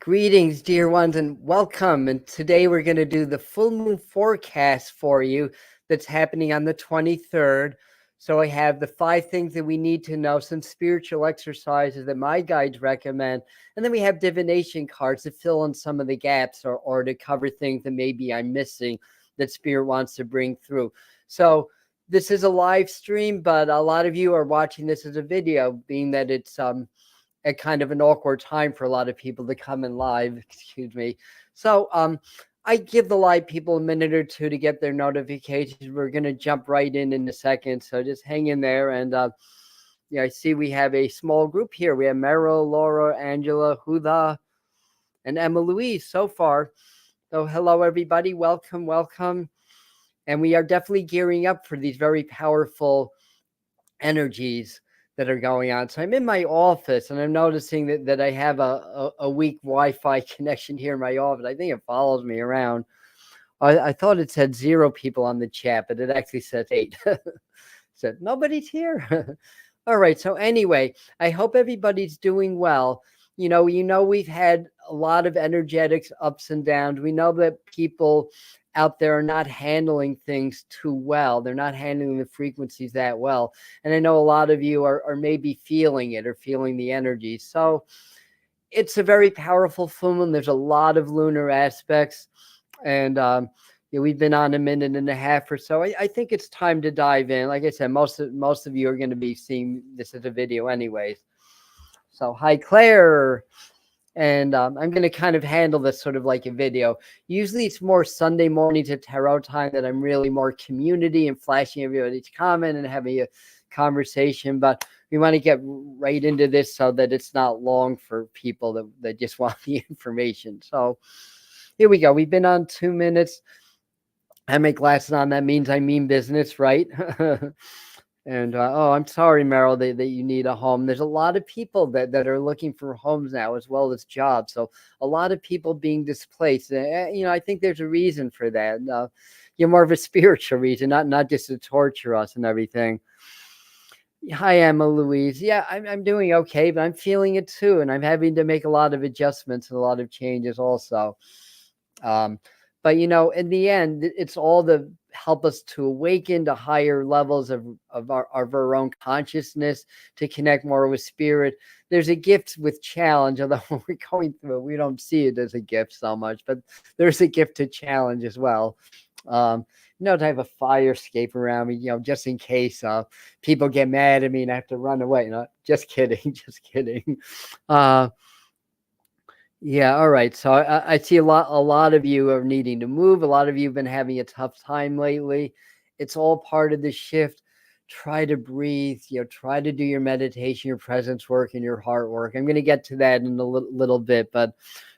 Greetings, dear ones, and welcome. And today we're going to do the full moon forecast for you that's happening on the 23rd. So I have the 5 things that we need to know, some spiritual exercises that my guides recommend, and then we have divination cards to fill in some of the gaps or to cover things that maybe I'm missing that Spirit wants to bring through. So this is a live stream, but a lot of you are watching this as a video, being that it's at kind of an awkward time for a lot of people to come in live, excuse me. So I give the live people a minute or two to get their notifications. We're going to jump right in a second. So just hang in there. And yeah, I see we have a small group here. We have Meryl, Laura, Angela, Huda, and Emma Louise so far. So hello, everybody. Welcome, welcome. And we are definitely gearing up for these very powerful energies that are going on. So I'm in my office and I'm noticing that I have a weak Wi-Fi connection here in my office. I think it follows me around. I thought it said 0 people on the chat, but it actually says 8. Said nobody's here. All right. So anyway, I hope everybody's doing well. You know, we've had a lot of energetics ups and downs. We know that people out there are not handling things too well. They're not handling the frequencies that well. And I know a lot of you are maybe feeling it or feeling the energy. So it's a very powerful full moon. There's a lot of lunar aspects. And yeah, we've been on a minute and a half or so. I think it's time to dive in. Like I said, most of you are going to be seeing this as a video anyways. So hi, Claire. And I'm going to kind of handle this sort of like a video. Usually it's more Sunday morning to tarot time that I'm really more community and flashing everybody's comment and having a conversation. But we want to get right into this so that it's not long for people that just want the information. So here we go. We've been on 2 minutes. I have my glasses on. That means I mean business, right? And oh, I'm sorry, Meryl, that you need a home. There's a lot of people that are looking for homes now as well as jobs. So a lot of people being displaced. You know, I think there's a reason for that. You're more of a spiritual reason, not just to torture us and everything. Hi, Emma Louise. Yeah, I'm doing okay, but I'm feeling it too. And I'm having to make a lot of adjustments and a lot of changes also. But, you know, in the end, it's all to help us to awaken to higher levels of our own consciousness, to connect more with spirit. There's a gift with challenge, although when we're going through it, we don't see it as a gift so much, but there's a gift to challenge as well. You know, to have a fire escape around me, you know, just in case people get mad at me and I have to run away. You know, just kidding, just kidding. Yeah, all right. So I see a lot of you are needing to move. A lot of you have been having a tough time lately. It's all part of the shift. Try to breathe, you know, try to do your meditation, your presence work, and your heart work. I'm going to get to that in a little bit, but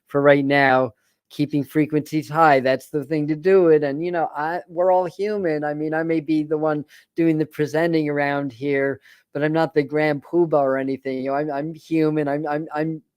for right now, keeping frequencies high, that's the thing to do it. And, you know, we're all human. I mean, I may be the one doing the presenting around here, but I'm not the grand poobah or anything. You know, I'm human.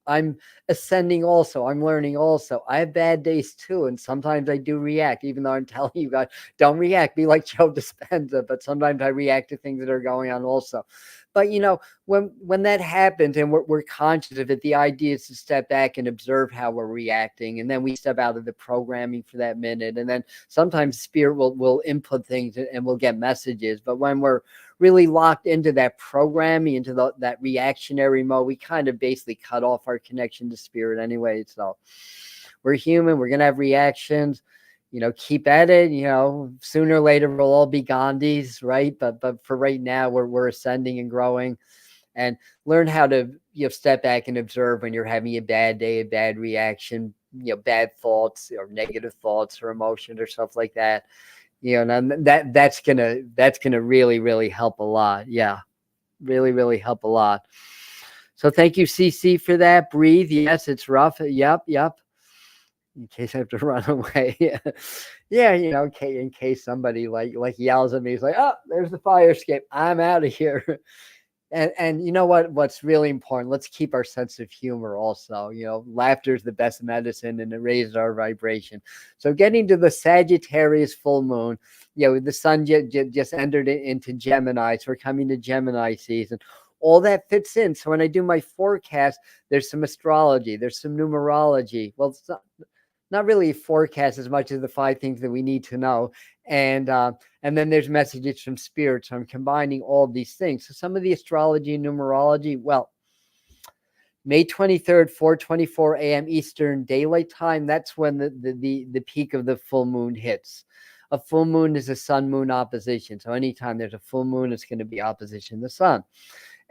I'm ascending also. I'm learning also. I have bad days too. And sometimes I do react, even though I'm telling you guys, don't react, be like Joe Dispenza. But sometimes I react to things that are going on also. But, you know, when that happens and we're conscious of it, the idea is to step back and observe how we're reacting. And then we step out of the programming for that minute. And then sometimes spirit will input things and we'll get messages. But when we're really locked into that programming, into that reactionary mode, we kind of basically cut off our connection to spirit anyway. So we're human. We're going to have reactions. You know, keep at it. You know, sooner or later we'll all be Gandhis, right? But for right now, we're ascending and growing, and learn how to, you know, step back and observe when you're having a bad day, a bad reaction, you know, bad thoughts or negative thoughts or emotions or stuff like that. You know, and that's gonna really help a lot. Yeah, really help a lot. So thank you, CC, for that. Breathe. Yes, it's rough. Yep. In case I have to run away. Yeah, you know, in case somebody like yells at me, it's like, oh, there's the fire escape. I'm out of here. And you know what's really important? Let's keep our sense of humor also. You know, laughter is the best medicine and it raises our vibration. So getting to the Sagittarius full moon, you know, the sun just entered into Gemini. So we're coming to Gemini season. all that fits in. So when I do my forecast, there's some astrology, there's some numerology. Well, it's not really a forecast as much as the 5 things that we need to know. And then there's messages from spirit. So I'm combining all these things. So some of the astrology and numerology, well, May 23rd, 4:24 a.m. Eastern Daylight Time. That's when the peak of the full moon hits. A full moon is a sun-moon opposition. So anytime there's a full moon, it's going to be opposition to the sun.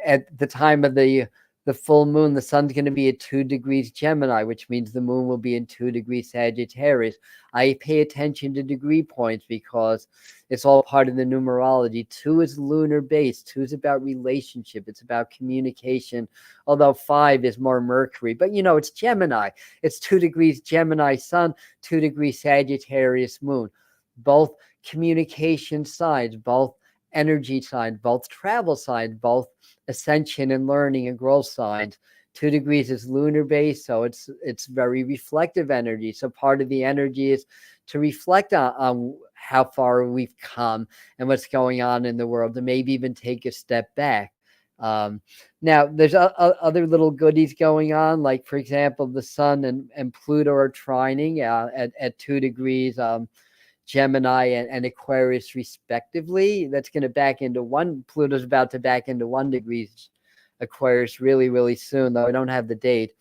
At the time of the full moon, the sun's going to be at 2 degrees Gemini, which means the moon will be in 2 degrees Sagittarius. I pay attention to degree points because it's all part of the numerology. 2 is lunar based. 2 is about relationship. It's about communication, although 5 is more Mercury. But, it's Gemini. It's 2 degrees Gemini sun, 2 degrees Sagittarius moon. Both communication signs, both energy signs, both travel signs, both ascension and learning and growth signs. 2 degrees is lunar based, so it's very reflective energy. So part of the energy is to reflect on how far we've come and what's going on in the world, and maybe even take a step back. Now there's other little goodies going on, like for example, the sun and Pluto are trining at 2 degrees Gemini and Aquarius respectively. That's going to back into Pluto's about to back into 1 degrees Aquarius really, really soon, though I don't have the date.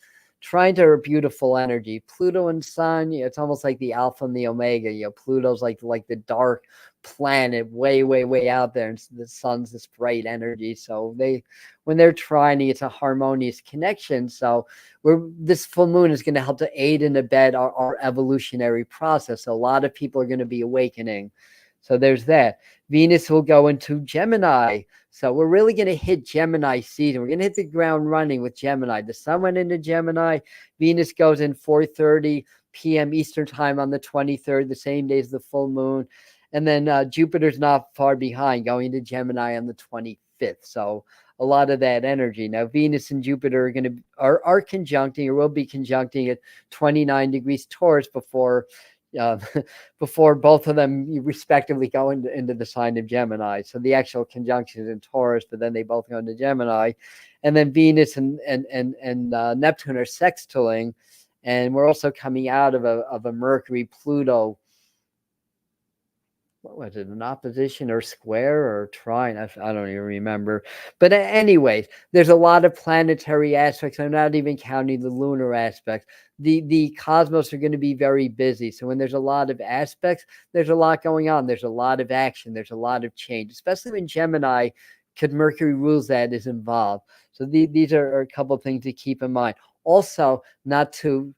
Trines are a beautiful energy. Pluto and sun, it's almost like the alpha and the omega. Pluto's like the dark planet way, way, way out there, and the sun's this bright energy. So when they're trining, it's a harmonious connection. So this full moon is going to help to aid and abet our evolutionary process. So a lot of people are going to be awakening. So there's that. Venus will go into Gemini. So we're really going to hit Gemini season. We're going to hit the ground running with Gemini. The sun went into Gemini. Venus goes in 4:30 p.m. Eastern time on the 23rd, the same day as the full moon. And then Jupiter's not far behind, going to Gemini on the 25th. So a lot of that energy. Now, Venus and Jupiter are conjuncting, or will be conjuncting at 29 degrees Taurus before both of them respectively go into the sign of Gemini. So the actual conjunction is in Taurus, but then they both go into Gemini. And then Venus and Neptune are sextiling. And we're also coming out of a Mercury-Pluto, what was it, an opposition or square or trine? I don't even remember. But anyways, there's a lot of planetary aspects. I'm not even counting the lunar aspects. The cosmos are going to be very busy. So when there's a lot of aspects, there's a lot going on. There's a lot of action. There's a lot of change, especially when Gemini, because Mercury rules that, is involved. So these are a couple of things to keep in mind. Also, not to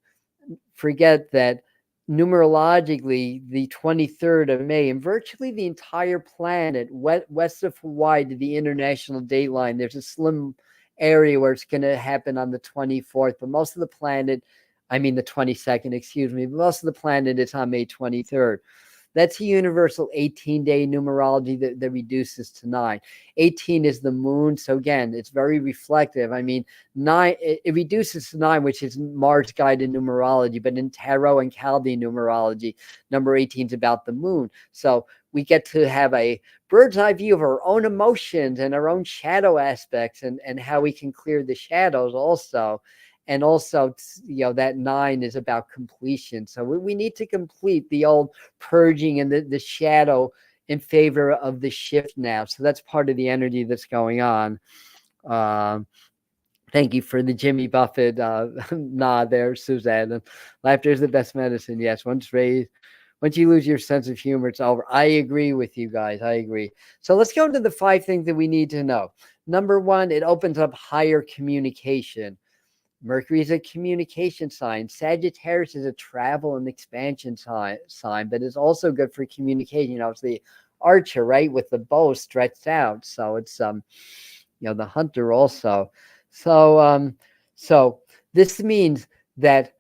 forget that numerologically, the 23rd of May, and virtually the entire planet west of Hawaii to the international date line, there's a slim area where it's going to happen on the 24th, but most of the planet, the 22nd, excuse me, most of the planet is on May 23rd. That's a universal 18-day numerology that reduces to 9. 18 is the moon. So again, it's very reflective. 9, it reduces to 9, which is Mars guided numerology. But in tarot and Chaldean numerology, number 18 is about the moon. So we get to have a bird's eye view of our own emotions and our own shadow aspects and how we can clear the shadows also. And also, that 9 is about completion. So we need to complete the old purging and the shadow in favor of the shift now. So that's part of the energy that's going on. Thank you for the Jimmy Buffett nod there, Suzanne. Laughter is the best medicine. Yes, once you lose your sense of humor, it's over. I agree with you guys. I agree. So let's go into the 5 things that we need to know. Number 1, it opens up higher communication. Mercury is a communication sign. Sagittarius is a travel and expansion sign, but it's also good for communication. It's the archer, right, with the bow stretched out. So it's the hunter also. So this means that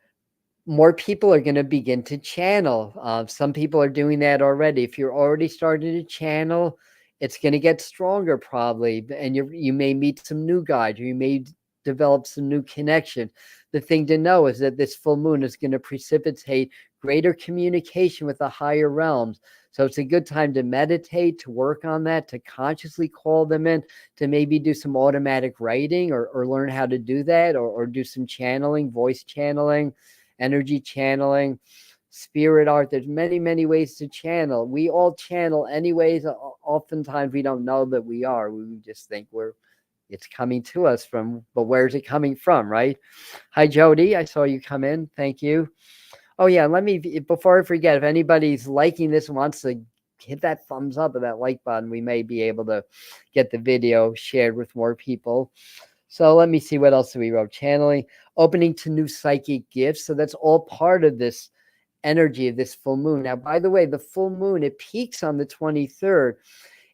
more people are going to begin to channel. Some people are doing that already. If you're already starting to channel, it's going to get stronger probably, and you may meet some new guides, or you may develops a new connection. The thing to know is that this full moon is going to precipitate greater communication with the higher realms. So it's a good time to meditate, to work on that, to consciously call them in, to maybe do some automatic writing or learn how to do that, or do some channeling, voice channeling, energy channeling, spirit art. There's many, many ways to channel. We all channel anyways. Oftentimes we don't know that we are. We just think it's coming to us from, but where's it coming from, right? Hi, Jody. I saw you come in. Thank you. Oh, yeah. Let me, before I forget, if anybody's liking this and wants to hit that thumbs up or that like button, we may be able to get the video shared with more people. So let me see what else we wrote. Channeling, opening to new psychic gifts. So that's all part of this energy of this full moon. Now, by the way, the full moon, it peaks on the 23rd.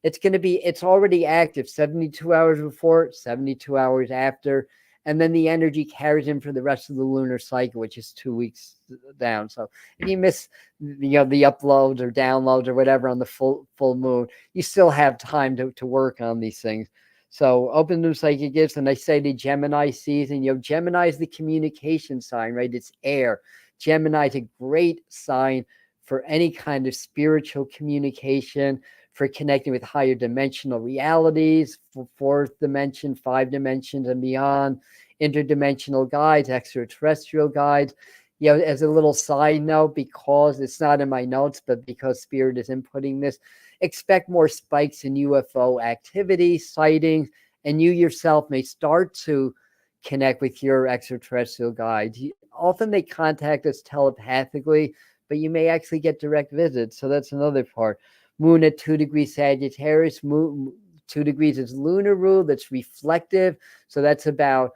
It's already active 72 hours before, 72 hours after. And then the energy carries in for the rest of the lunar cycle, which is 2 weeks down. So if you miss, the uploads or downloads or whatever on the full moon, you still have time to work on these things. So open new psychic gifts. And I say the Gemini season, Gemini is the communication sign, right? It's air. Gemini is a great sign for any kind of spiritual communication, for connecting with higher dimensional realities, for fourth dimension, 5 dimensions and beyond, interdimensional guides, extraterrestrial guides. As a little side note, because it's not in my notes, but because Spirit is inputting this, expect more spikes in UFO activity, sightings, and you yourself may start to connect with your extraterrestrial guides. Often they contact us telepathically, but you may actually get direct visits. So that's another part. Moon at 2 degrees Sagittarius. Moon 2 degrees is lunar rule. That's reflective. So that's about,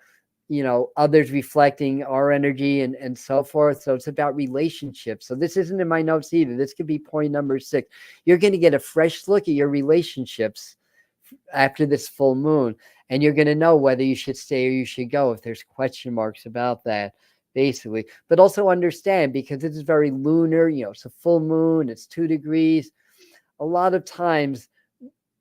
others reflecting our energy and so forth. So it's about relationships. So this isn't in my notes either. This could be point number 6. You're going to get a fresh look at your relationships after this full moon, and you're going to know whether you should stay or you should go if there's question marks about that, basically. But also understand, because this is very lunar, it's a full moon, it's 2 degrees. A lot of times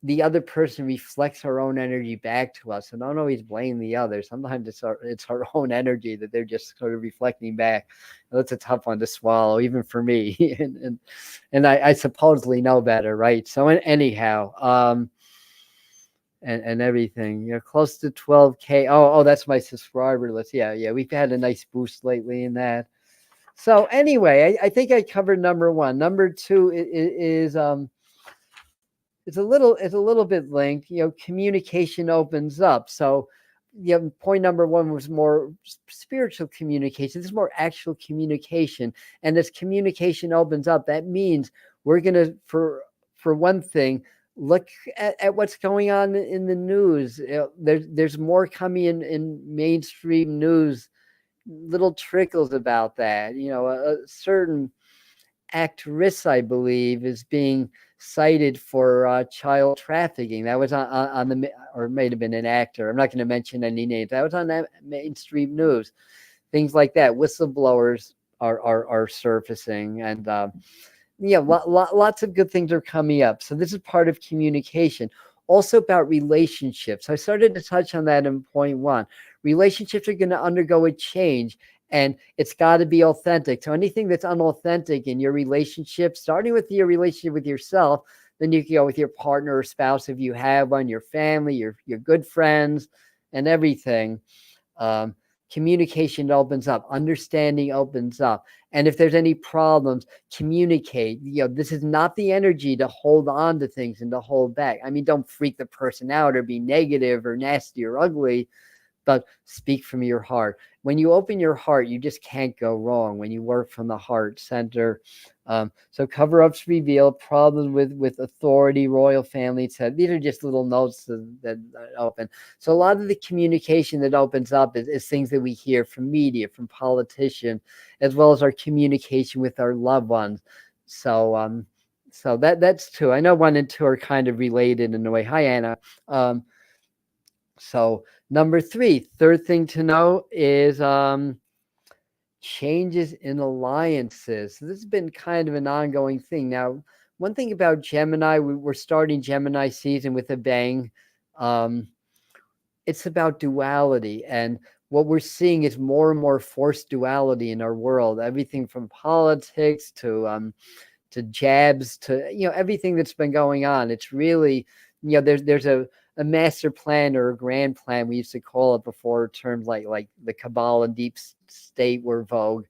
the other person reflects our own energy back to us, and don't always blame the other. Sometimes it's our own energy that they're just sort of reflecting back. That's a tough one to swallow, even for me. and I supposedly know better, right? So anyhow, and everything, close to 12K. Oh, that's my subscriber list. Yeah, we've had a nice boost lately in that. So anyway, I think I covered number 1. Number 2 is it's a little bit linked. Communication opens up. So point number 1 was more spiritual communication. This is more actual communication, and as communication opens up, that means we're gonna, for one thing, look at what's going on in the news. There's more coming in mainstream news, little trickles about that. A certain actress, I believe, is being cited for child trafficking. That was on the, or it may have been an actor. I'm not going to mention any names. That was on that mainstream news. Things like that. Whistleblowers are surfacing, and lots of good things are coming up. So this is part of communication. Also about relationships. I started to touch on that in point 1. Relationships are going to undergo a change, and it's got to be authentic. So anything that's unauthentic in your relationship, starting with your relationship with yourself, then you can go with your partner or spouse if you have one, your family, your good friends, and everything. Communication opens up, understanding opens up. And if there's any problems, communicate. This is not the energy to hold on to things and to hold back. I mean, don't freak the person out or be negative or nasty or ugly, but speak from your heart. When you open your heart, you just can't go wrong when you work from the heart center. So cover-ups reveal problems with authority, royal family, etc. These are just little notes that open. So a lot of the communication that opens up is things that we hear from media, from politicians, as well as our communication with our loved ones. So that's 2. I know 1 and 2 are kind of related in a way. Hi, Anna. So number 3, third thing to know is changes in alliances. So this has been kind of an ongoing thing. Now, one thing about Gemini, we're starting Gemini season with a bang. it's about duality. And what we're seeing is more and more forced duality in our world. Everything from politics to jabs to everything that's been going on. It's really there's a master plan or a grand plan, we used to call it before terms like the Kabbalah and deep state were vogue.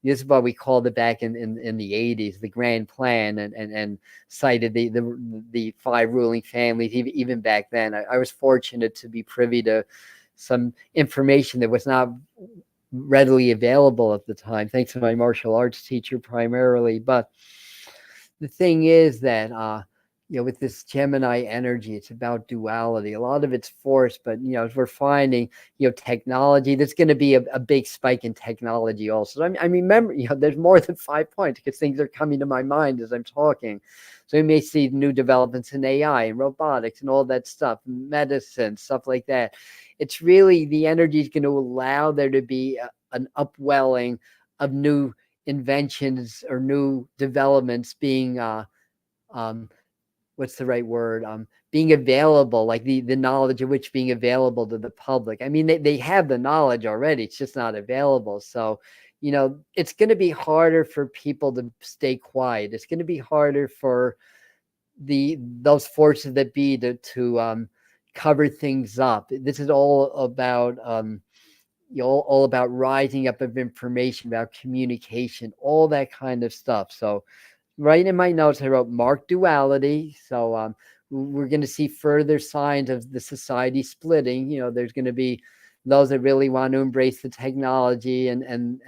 This is what we called it back in the 80s, the grand plan, and cited the 5 ruling families. Even back then, I was fortunate to be privy to some information that was not readily available at the time, thanks to my martial arts teacher primarily. But the thing is that with this Gemini energy, it's about duality. A lot of it's forced, but as we're finding, technology, there's going to be a big spike in technology also. I remember, there's more than 5 points because things are coming to my mind as I'm talking. So we may see new developments in AI and robotics and all that stuff, medicine, stuff like that. It's really, the energy is going to allow there to be an upwelling of new inventions or new developments being what's the right word, being available, like the knowledge of which being available to the public. I mean, they have the knowledge already, it's just not available. So it's going to be harder for people to stay quiet. It's going to be harder for those forces that be to cover things up. This is all about all about rising up of information, about communication, all that kind of stuff. So right in my notes, I wrote marked duality. So we're going to see further signs of the society splitting. There's going to be those that really want to embrace the technology and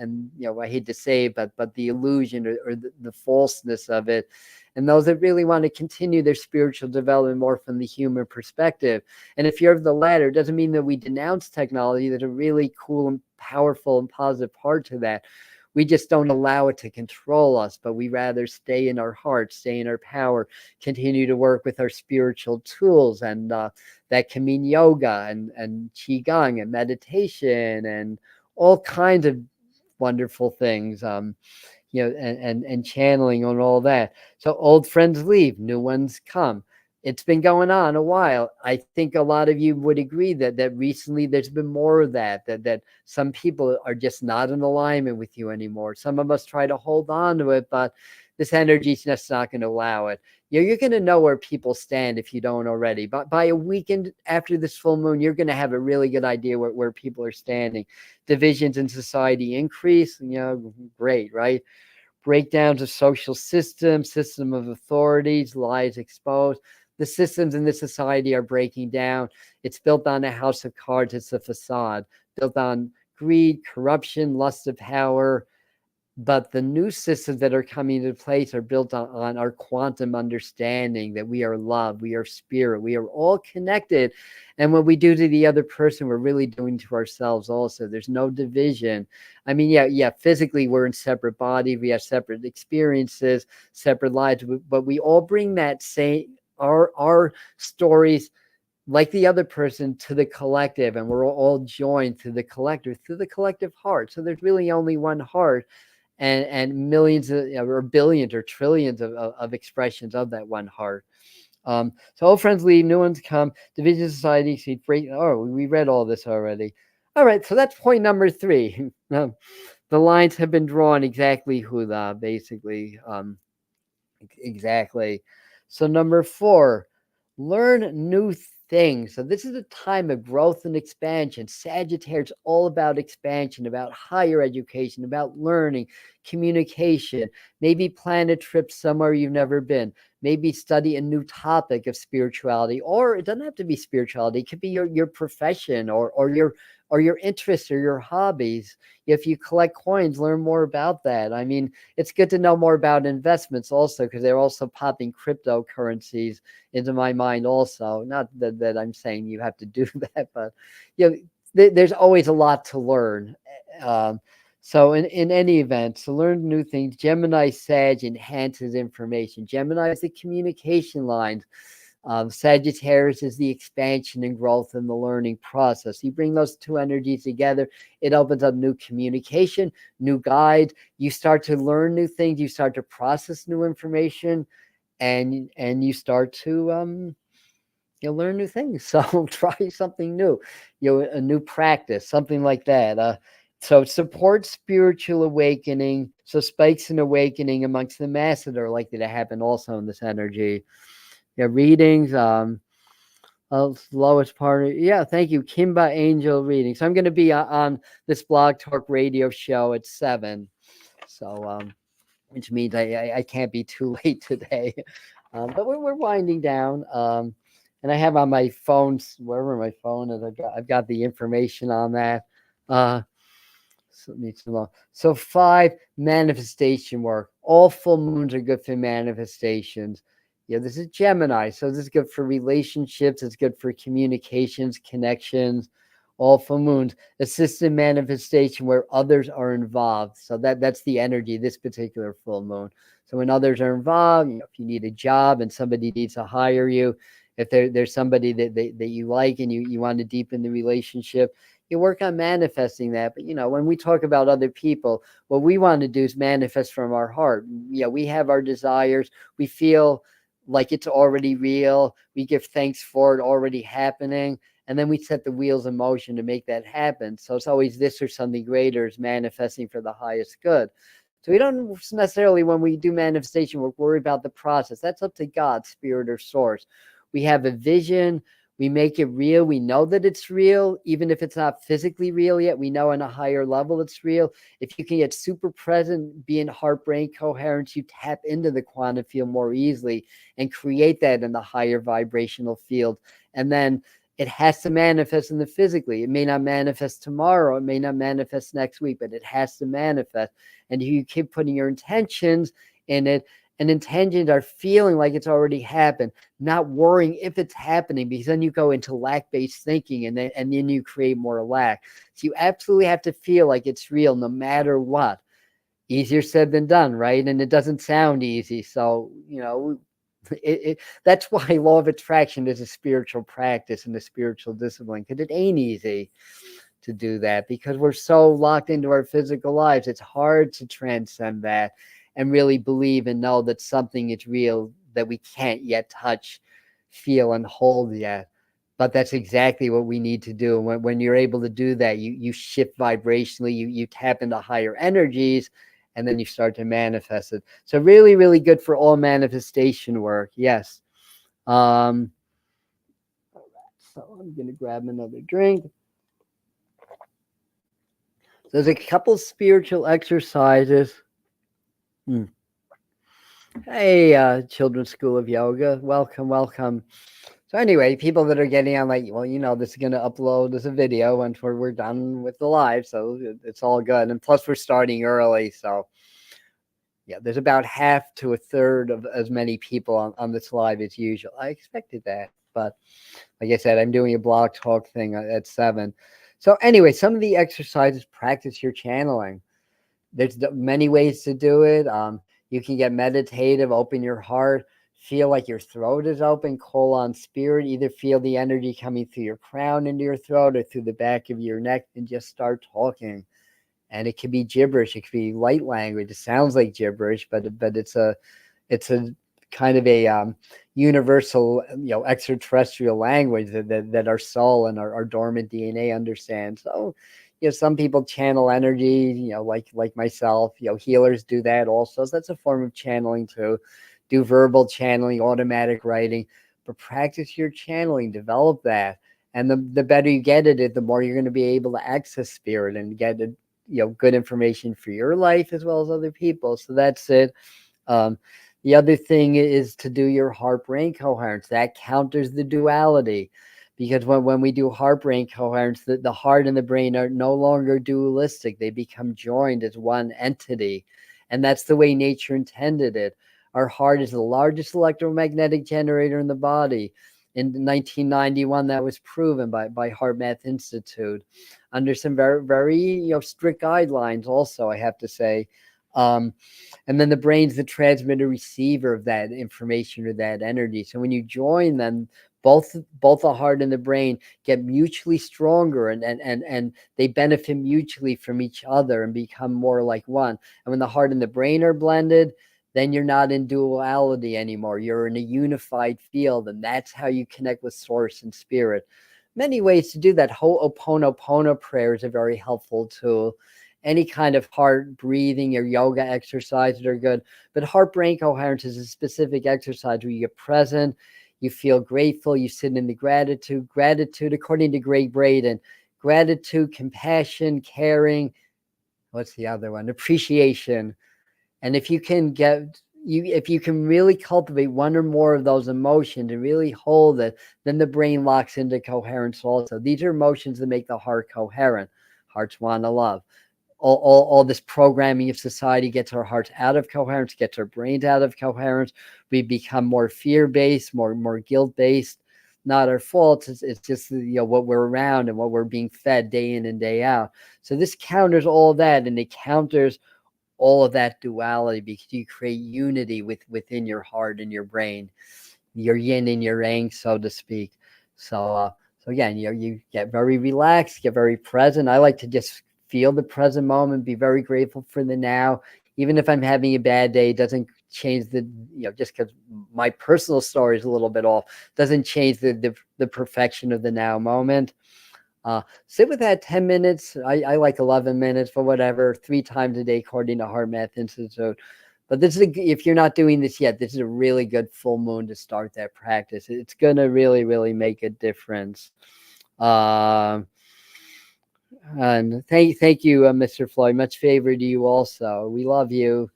I hate to say it, but the illusion or the falseness of it. And those that really want to continue their spiritual development more from the human perspective. And if you're of the latter, it doesn't mean that we denounce technology. There's a really cool and powerful and positive part to that. We just don't allow it to control us, but we rather stay in our hearts, stay in our power, continue to work with our spiritual tools. And that can mean yoga and qigong and meditation and all kinds of wonderful things. And channeling and all that. So old friends leave, new ones come. It's been going on a while. I think a lot of you would agree that recently there's been more of that some people are just not in alignment with you anymore. Some of us try to hold on to it, but this energy is just not going to allow it. You're going to know where people stand if you don't already. But by a weekend after this full moon, you're going to have a really good idea where people are standing. Divisions in society increase, great, right? Breakdowns of social systems, system of authorities, lies exposed. The systems in this society are breaking down. It's built on a house of cards. It's a facade built on greed, corruption, lust of power. But the new systems that are coming into place are built on our quantum understanding that we are love, we are spirit, we are all connected. And what we do to the other person, we're really doing to ourselves also. There's no division. I mean, yeah, physically we're in separate bodies, we have separate experiences, separate lives, but we all bring that same, our stories like the other person to the collective, and we're all joined through the collective heart. So there's really only one heart. And millions or billions or trillions of expressions of that one heart. So old friends leave, new ones come. Division of society, see great. Oh, we read all this already. All right, so that's point number 3. The lines have been drawn exactly, Huda, basically. Exactly. So number 4, learn new things. So this is a time of growth and expansion. Sagittarius, all about expansion, about higher education, about learning, communication, maybe plan a trip somewhere you've never been, maybe study a new topic of spirituality, or it doesn't have to be spirituality. It could be your profession or your interests or your hobbies. If you collect coins, learn more about that. I mean, it's good to know more about investments also, because they're also popping cryptocurrencies into my mind also. Not that I'm saying you have to do that, but there's always a lot to learn. So in any event, to learn new things, Gemini Sag enhances information. Gemini is the communication lines. Sagittarius is the expansion and growth in the learning process. You bring those two energies together, it opens up new communication, new guide. You start to learn new things. You start to process new information, and you start to you'll learn new things. So try something new, a new practice, something like that. So support spiritual awakening. So spikes in awakening amongst the mass that are likely to happen also in this energy. Readings. Lowest part of, thank you, Kimba Angel reading. So I'm going to be on this Blog Talk radio show at 7. So which means I can't be too late today. But we're winding down. And I have on my phone, wherever my phone is, I've got the information on that. So 5, manifestation work. All full moons are good for manifestations. This is Gemini, so this is good for relationships. It's good for communications, connections. All full moons, assisted manifestation where others are involved. So that's the energy this particular full moon. So when others are involved, if you need a job and somebody needs to hire you, if there's somebody that you like and you want to deepen the relationship, you work on manifesting that. But when we talk about other people, what we want to do is manifest from our heart. We have our desires. We feel like it's already real. We give thanks for it already happening. And then we set the wheels in motion to make that happen. So it's always this or something greater is manifesting for the highest good. So we don't necessarily, when we do manifestation, we're worried about the process. That's up to God, spirit, or source. We have a vision. We make it real. We know that it's real, even if it's not physically real yet. We know on a higher level it's real. If you can get super present, be in heart-brain coherence, you tap into the quantum field more easily and create that in the higher vibrational field. And then it has to manifest in the physically. It may not manifest tomorrow. It may not manifest next week, but it has to manifest. And you keep putting your intentions in it, and intentions are feeling like it's already happened, not worrying if it's happening, because then you go into lack-based thinking and then you create more lack. So you absolutely have to feel like it's real no matter what. Easier said than done, right? And it doesn't sound easy. So, that's why law of attraction is a spiritual practice and a spiritual discipline, because it ain't easy to do that because we're so locked into our physical lives. It's hard to transcend that and really believe and know that something is real that we can't yet touch, feel, and hold yet. But that's exactly what we need to do. When you're able to do that, you shift vibrationally, you tap into higher energies, and then you start to manifest it. So really, really good for all manifestation work. Yes. So I'm going to grab another drink. There's a couple spiritual exercises. Hey, Children's School of Yoga. Welcome. So anyway, people that are getting on, like, well, this is going to upload as a video once we're done with the live. So it's all good. And plus we're starting early. So yeah, there's about half to a third of as many people on this live as usual. I expected that. But like I said, I'm doing a blog talk thing at 7. So anyway, some of the exercises, practice your channeling. There's many ways to do it. You can get meditative, open your heart, feel like your throat is open, call on spirit, either feel the energy coming through your crown into your throat or through the back of your neck, and just start talking. And it could be gibberish. It could be light language. It sounds like gibberish, but it's a kind of a universal, extraterrestrial language that our soul and our dormant DNA understands. So, some people channel energy, like myself, healers do that also. So that's a form of channeling too. Do verbal channeling, automatic writing, but practice your channeling, develop that. And the better you get at it, the more you're going to be able to access spirit and get it, good information for your life as well as other people. So that's it. The other thing is to do your heart-brain coherence. That counters the duality, because when we do heart-brain coherence, the heart and the brain are no longer dualistic. They become joined as one entity. And that's the way nature intended it. Our heart is the largest electromagnetic generator in the body. In 1991, that was proven by Heart Math Institute under some very, very strict guidelines also, I have to say. And then the brain's the transmitter receiver of that information or that energy. So when you join them, both the heart and the brain get mutually stronger and they benefit mutually from each other and become more like one. And when the heart and the brain are blended, then you're not in duality anymore. You're in a unified field, and that's how you connect with source and spirit. Many ways to do that. Ho'oponopono prayer is a very helpful tool. Any kind of heart breathing or yoga exercises are good, but heart-brain coherence is a specific exercise where you get present, you feel grateful, you sit in the gratitude. Gratitude, according to Greg Braden, gratitude, compassion, caring, what's the other one? Appreciation. And if you can really cultivate one or more of those emotions and really hold it, then the brain locks into coherence also. These are emotions that make the heart coherent. Hearts want to love. All this programming of society gets our hearts out of coherence, gets our brains out of coherence. We become more fear-based, more guilt-based. Not our fault. It's just what we're around and what we're being fed day in and day out. So this counters all that, and it counters all of that duality, because you create unity within your heart and your brain, your yin and your yang, so to speak. So again, you get very relaxed, get very present. I like to just feel the present moment, be very grateful for the now. Even if I'm having a bad day, it doesn't change the, just because my personal story is a little bit off, doesn't change the perfection of the now moment. Sit with that 10 minutes. I like 11 minutes, for whatever, 3 times a day, according to Heart Math Institute. But this is if you're not doing this yet, this is a really good full moon to start that practice. It's going to really, really make a difference. And thank you, Mr. Floyd. Much favor to you also. We love you.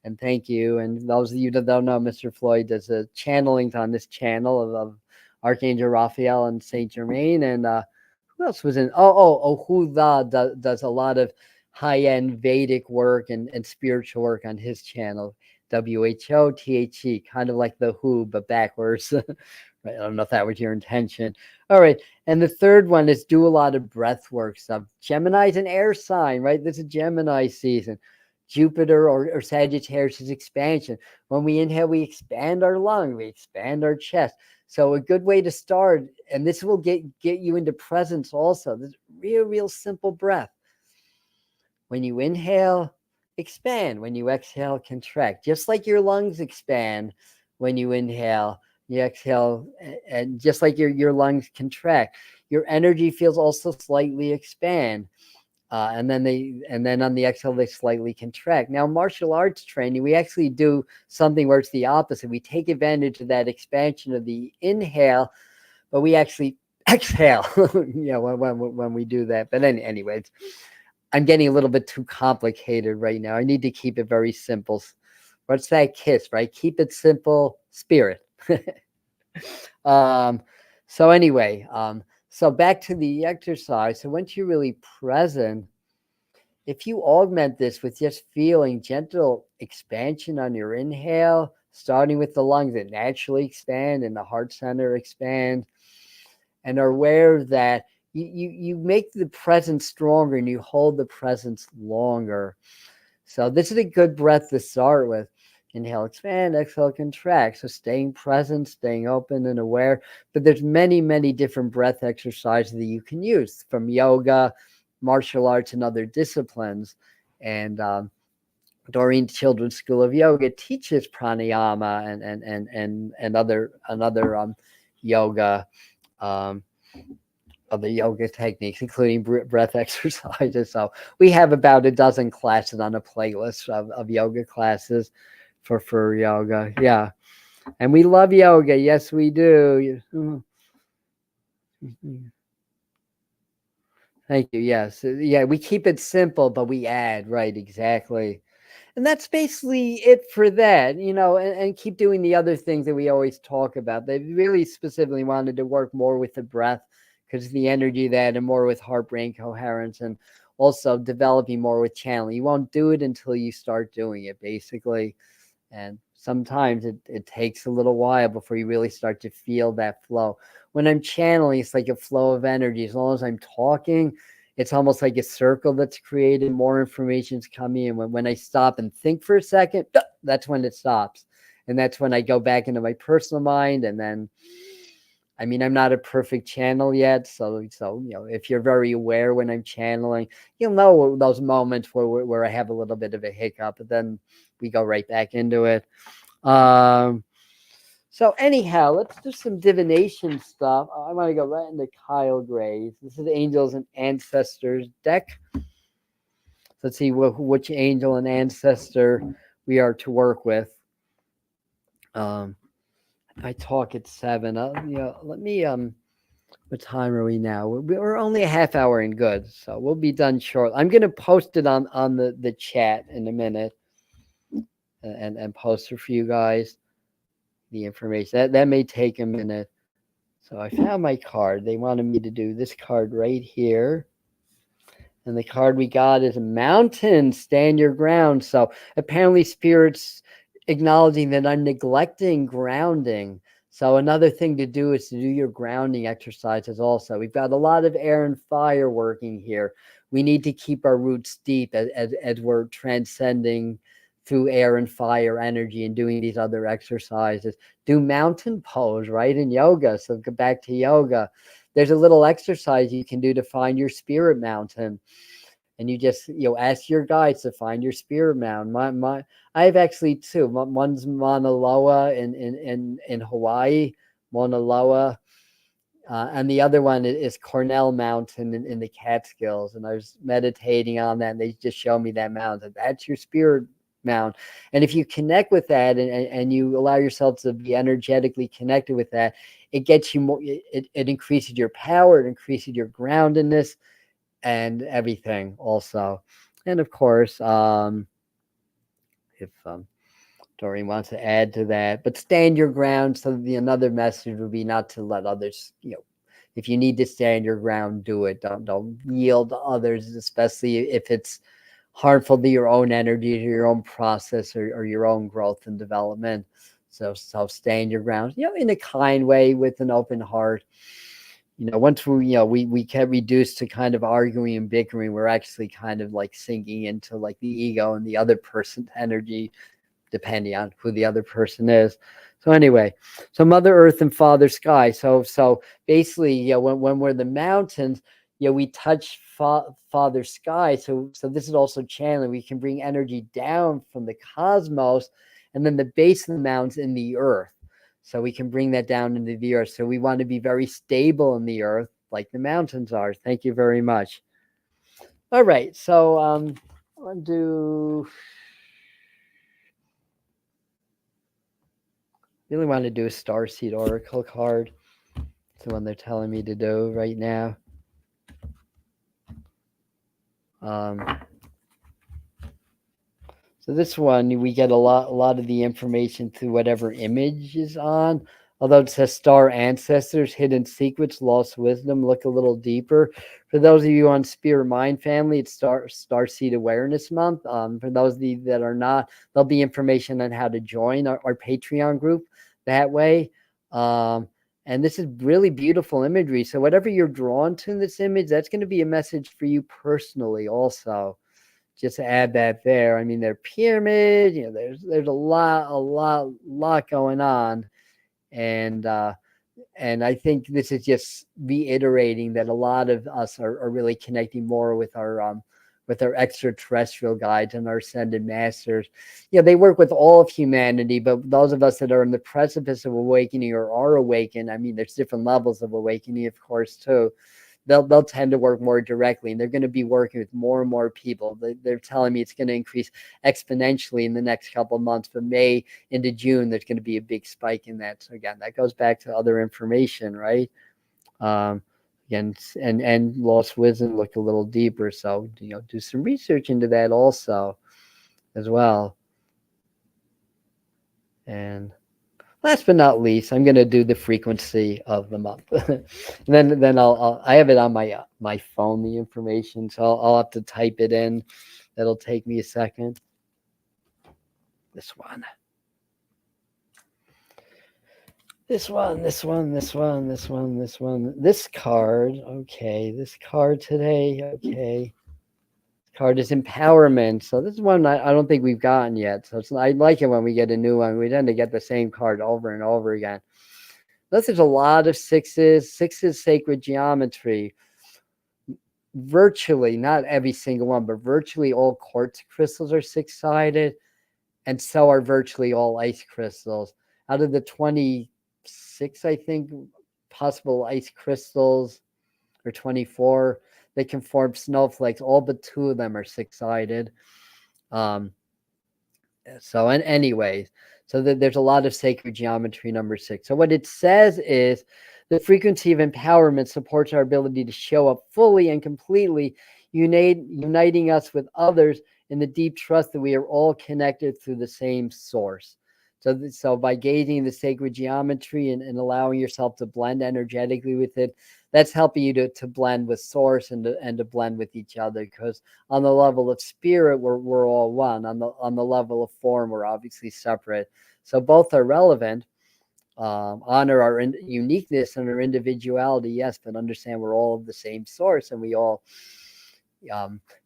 And thank you. And those of you that don't know, Mr. Floyd does a channelings on this channel of Archangel Raphael and Saint Germain. And who else was in? Huda does a lot of high-end Vedic work and spiritual work on his channel. WHOTHE, kind of like the Who, but backwards. Right? I don't know if that was your intention. All right. And the third one is do a lot of breath work stuff. Gemini's an air sign, right? This is Gemini season. Jupiter or Sagittarius is expansion. When we inhale, we expand our lung, we expand our chest. So a good way to start, and this will get you into presence also. This real simple breath. When you inhale, expand. When you exhale, contract. Just like your lungs expand when you inhale, you exhale, and just like your lungs contract, your energy fields also slightly expand. And then on the exhale, they slightly contract. Now, martial arts training, we actually do something where it's the opposite. We take advantage of that expansion of the inhale, but we actually exhale, when we do that. But anyways, I'm getting a little bit too complicated right now. I need to keep it very simple. What's that kiss, right? Keep it simple, spirit. So anyway, so back to the exercise. So once you're really present, if you augment this with just feeling gentle expansion on your inhale, starting with the lungs that naturally expand and the heart center expand, and are aware that you make the presence stronger and you hold the presence longer. So this is a good breath to start with. Inhale, expand, exhale, contract. So staying present, staying open and aware. But there's many different breath exercises that you can use, from yoga, martial arts, and other disciplines. And Doreen Children's School of Yoga teaches pranayama and other yoga, other yoga techniques, including breath exercises. So we have about a dozen classes on a playlist of yoga classes for yoga. Yeah. And we love yoga. Yes, we do. Thank you. Yes. Yeah, we keep it simple, but we add, right? Exactly. And that's basically it for that, and keep doing the other things that we always talk about. They really specifically wanted to work more with the breath because of the energy that, and more with heart-brain coherence, and also developing more with channeling. You won't do it until you start doing it, basically. And sometimes it takes a little while before you really start to feel that flow. When I'm channeling, it's like a flow of energy. As long as I'm talking, it's almost like a circle that's created. More information's coming in. When I stop and think for a second, that's when it stops. And that's when I go back into my personal mind, and then I mean, I'm not a perfect channel yet, so if you're very aware when I'm channeling, you'll know those moments where I have a little bit of a hiccup, but then we go right back into it. So anyhow, let's do some divination stuff. I want to go right into Kyle Gray's. This is Angels and Ancestors deck. Let's see which angel and ancestor we are to work with. I talk at 7. Let me what time are we now? We're only a half hour in good, so we'll be done shortly. I'm gonna post it on the chat in a minute, and post it for you guys. The information that may take a minute. So I found my card. They wanted me to do this card right here. And the card we got is a mountain, stand your ground. So apparently spirits acknowledging that I'm neglecting grounding. So another thing to do is to do your grounding exercises also. We've got a lot of air and fire working here. We need to keep our roots deep as we're transcending through air and fire energy and doing these other exercises. Do mountain pose, right, in yoga. So go back to yoga. There's a little exercise you can do to find your spirit mountain. And you just, ask your guides to find your spirit mountain. I have actually 2. One's Mauna Loa in Hawaii, Mauna Loa. And the other one is Cornell Mountain in the Catskills. And I was meditating on that, and they just showed me that mountain. That's your spirit mountain. And if you connect with that and you allow yourself to be energetically connected with that, it gets you more, it increases your power, it increases your groundedness and everything also. And of course, if Doreen wants to add to that, but stand your ground. So another message would be not to let others, if you need to stand your ground, do it. Don't yield to others, especially if it's harmful to your own energy, to your own process, or your own growth and development. So stand your ground, in a kind way with an open heart. Once we get reduced to kind of arguing and bickering, we're actually kind of like sinking into like the ego and the other person's energy, depending on who the other person is. So anyway, so Mother Earth and Father Sky. So basically, when we're the mountains, we touch Father Sky. So this is also channeling. We can bring energy down from the cosmos, and then the base of the mountains in the earth. So we can bring that down into the earth. So we want to be very stable in the earth, like the mountains are. Thank you very much. All right. So I want to really want to do a Starseed Oracle card. It's the one they're telling me to do right now. So this one, we get a lot of the information through whatever image is on. Although it says star ancestors, hidden secrets, lost wisdom, look a little deeper. For those of you on Spirit Mind Family, it's Starseed Awareness Month. For those of you that are not, there'll be information on how to join our Patreon group that way. And this is really beautiful imagery. So whatever you're drawn to in this image, that's going to be a message for you personally also. Just to add that there. I mean, they're pyramids, there's a lot going on. And I think this is just reiterating that a lot of us are really connecting more with our extraterrestrial guides and our ascended masters. They work with all of humanity, but those of us that are in the precipice of awakening or are awakened, I mean, there's different levels of awakening, of course, too. They'll tend to work more directly, and they're going to be working with more and more people. They're telling me it's going to increase exponentially in the next couple of months. From May into June, there's going to be a big spike in that. So again, that goes back to other information, right? Again, and lost wisdom, look a little deeper. So do some research into that also, as well. And last but not least, I'm going to do the frequency of the month. then I have it on my phone, the information, so I'll have to type it in. That'll take me a second. This one. This card. Okay, this card today. Okay. Card is empowerment. So this is one I don't think we've gotten yet. So I like it when we get a new one. We tend to get the same card over and over again. Notice there's a lot of sixes. Sixes sacred geometry. Virtually, not every single one, but virtually all quartz crystals are six-sided, and so are virtually all ice crystals. Out of the 26, I think, possible ice crystals, or 24, they can form snowflakes. All but 2 of them are six-sided. So, and anyways, so there's a lot of sacred geometry, number 6. So what it says is the frequency of empowerment supports our ability to show up fully and completely, uniting us with others in the deep trust that we are all connected through the same source. So by gazing the sacred geometry and allowing yourself to blend energetically with it, that's helping you to blend with source and to blend with each other, because on the level of spirit, we're all one. On the level of form, we're obviously separate. So both are relevant. Honor our uniqueness and our individuality, yes, but understand we're all of the same source, and we all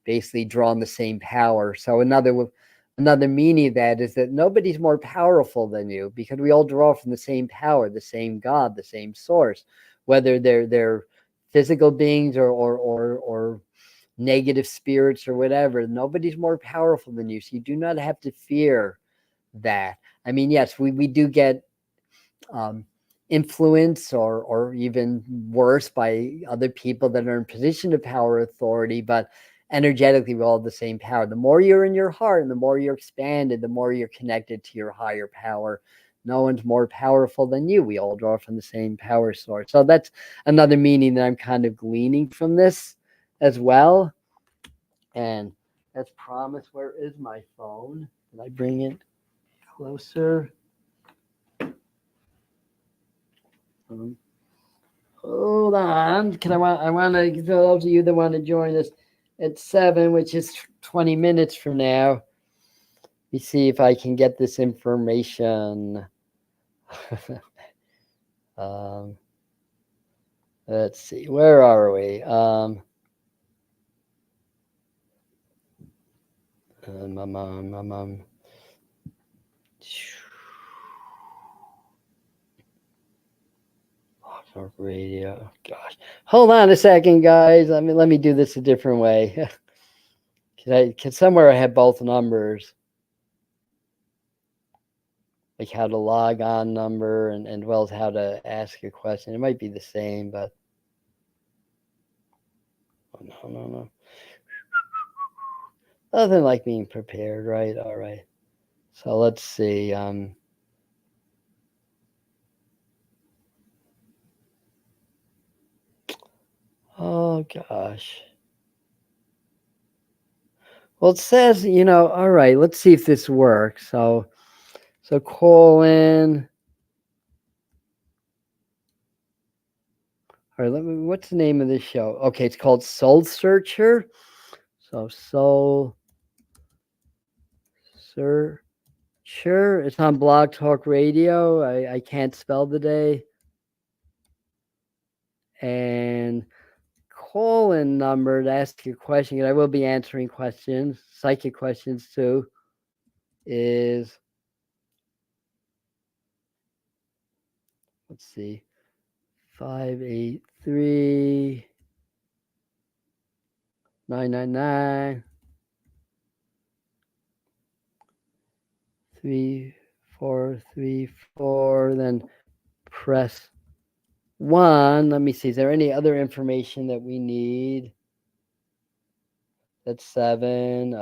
basically draw on the same power. So another meaning of that is that nobody's more powerful than you, because we all draw from the same power, the same God, the same source, whether they're physical beings or negative spirits or whatever. Nobody's more powerful than you, so you do not have to fear that. I mean, yes, we do get influence or even worse by other people that are in position of power, authority, but energetically we're all the same power. The more you're in your heart and the more you're expanded, the more you're connected to your higher power. No one's more powerful than you. We all draw from the same power source. So that's another meaning that I'm kind of gleaning from this as well. And as promised, where is my phone? Did I bring it closer? Hold on. I want to, those of you that want to join us at 7, which is 20 minutes from now. Let me see if I can get this information. Let's see, where are we? Radio. Gosh, hold on a second, guys. Let me do this a different way. Can somewhere I have both numbers, like how to log on number and well as how to ask a question. It might be the same, but oh, no. Nothing like being prepared, right? All right. So let's see. Oh gosh. Well, it says, all right, let's see if this works. So call in. All right, what's the name of this show? Okay, it's called Soul Searcher. So Soul Searcher. It's on Blog Talk Radio. I can't spell today. And call-in number to ask your question, and I will be answering questions, psychic questions too, is, let's see, 583 999 3434. Then press 1. Let me see, is there any other information that we need? That's 7.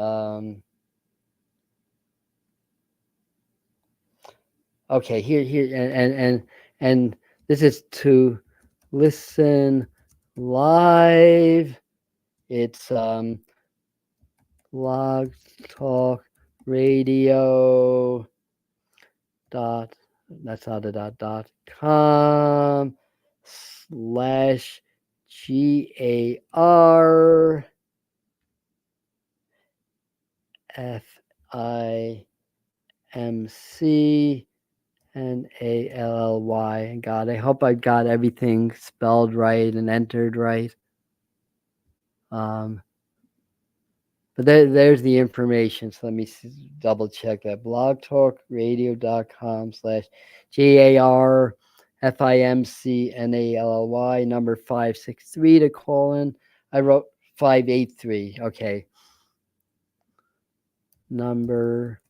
Okay, here and this is to listen live. It's Blog Talk Radio dot, that's not a dot com /GAR FIMC and ALLY. God, I hope I got everything spelled right and entered right. But there's the information. So let me double check that. blogtalkradio.com /GAR FIMCNALLY, number 563 to call in. I wrote 583. Okay. Number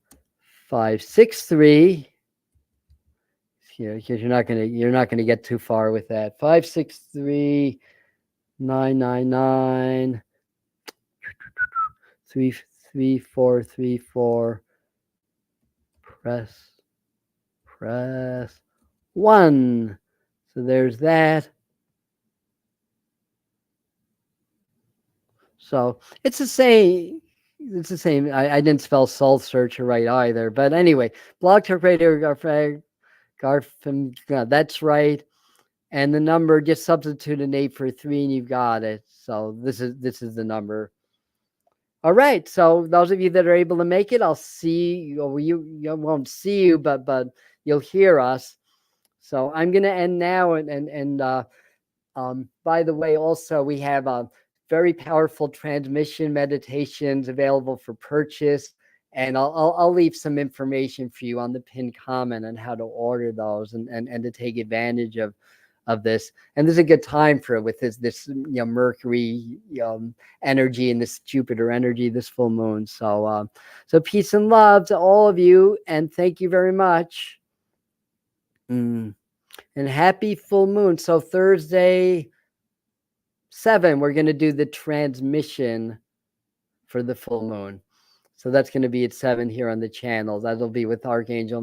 563. Here, because you're not gonna get too far with that. 563 999 33434. Press 1. So there's that. So it's the same. It's the same. I didn't spell soul searcher right either. But anyway, Blog Talk Radio Garfin, that's right. And the number, just substitute an 8 for 3 and you've got it. So this is the number. All right. So those of you that are able to make it, I'll see you. You won't see you, but you'll hear us. So I'm going to end now. And by the way, also we have very powerful transmission meditations available for purchase. And I'll leave some information for you on the pinned comment on how to order those and to take advantage of this. And this is a good time for it with this Mercury energy and this Jupiter energy, this full moon. So so peace and love to all of you, and thank you very much. And happy full moon. So Thursday 7, we're going to do the transmission for the full moon. So that's going to be at 7 here on the channel. That'll be with Archangel